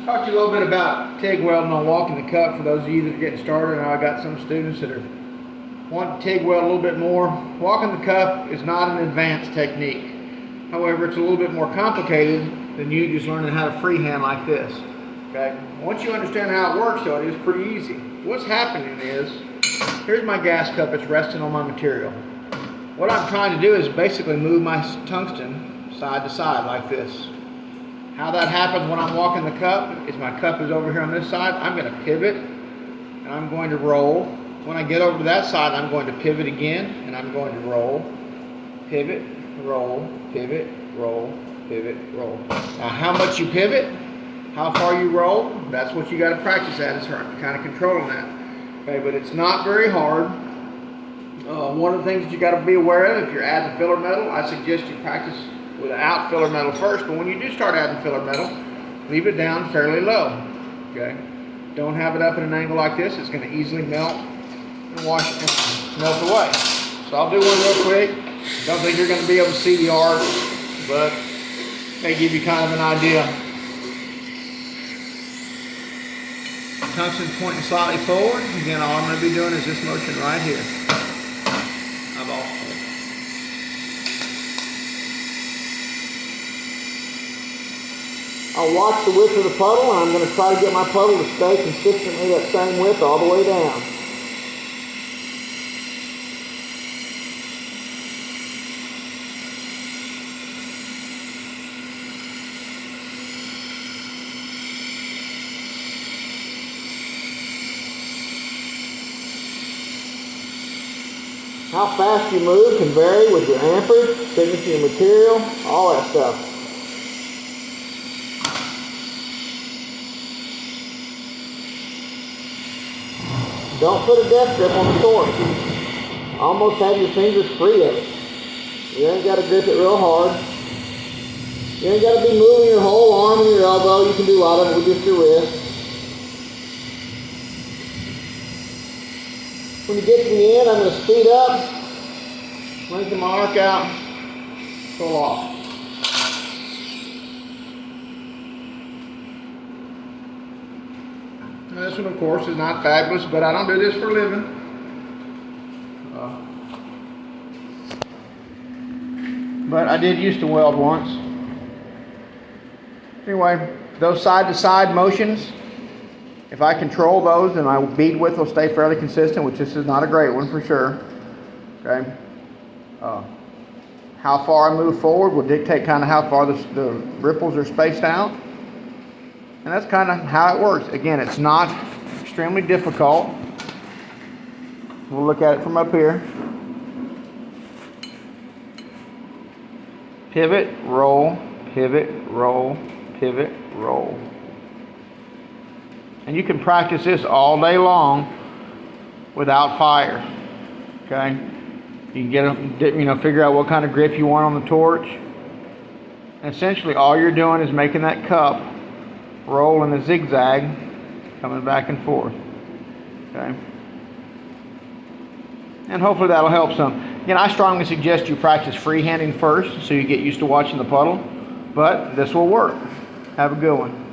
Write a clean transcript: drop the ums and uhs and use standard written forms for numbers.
Talk to you a little bit about TIG welding on walking the cup for those of you that are getting started. I got some students that are wanting to TIG weld a little bit more. Walking the cup is not an advanced technique. However, it's a little bit more complicated than you just learning how to freehand like this. Okay. Once you understand how it works, though, it is pretty easy. What's happening is, here's my gas cup. It's resting on my material. What I'm trying to do is basically move my tungsten side to side like this. How that happens when I'm walking the cup is my cup is over here on this side. I'm going to pivot and I'm going to roll. When I get over to that side, I'm going to pivot again and I'm going to roll, pivot, roll, pivot, roll, pivot, roll. Now how much you pivot, how far you roll, that's what you got to practice at, is kind of controlling that. Okay, but it's not very hard. One of the things that you got to be aware of, if you're adding filler metal, I suggest you practice without filler metal first, but when you do start adding filler metal, leave it down fairly low. Okay, don't have it up at an angle like this. It's going to easily melt and wash and melt away. So I'll do one real quick. Don't think you're going to be able to see the art, but may give you kind of an idea. Tungsten pointing slightly forward. Again, all I'm going to be doing is this motion right here. I'll watch the width of the puddle, and I'm going to try to get my puddle to stay consistently that same width all the way down. How fast you move can vary with your amperage, thickness of your material, all that stuff. Don't put a death grip on the torch. Almost have your fingers free of it. You ain't got to grip it real hard. You ain't got to be moving your whole arm and your elbow. You can do a lot of it with just your wrist. When you get to the end, I'm going to speed up, lengthen my arc out, pull off. This one, of course, is not fabulous, but I don't do this for a living. But I did used to weld once. Anyway, those side-to-side motions, if I control those, then my bead width will stay fairly consistent, which this is not a great one for sure. Okay. How far I move forward will dictate kind of how far the ripples are spaced out. And that's kind of how it works. Again, it's not extremely difficult. We'll look at it from up here. Pivot, roll, pivot, roll, pivot, roll. And you can practice this all day long without fire. Okay? You can get figure out what kind of grip you want on the torch. And essentially all you're doing is making that cup roll in a zigzag, coming back and forth. Okay? And hopefully that'll help some. Again, I strongly suggest you practice freehanding first so you get used to watching the puddle, but this will work. Have a good one.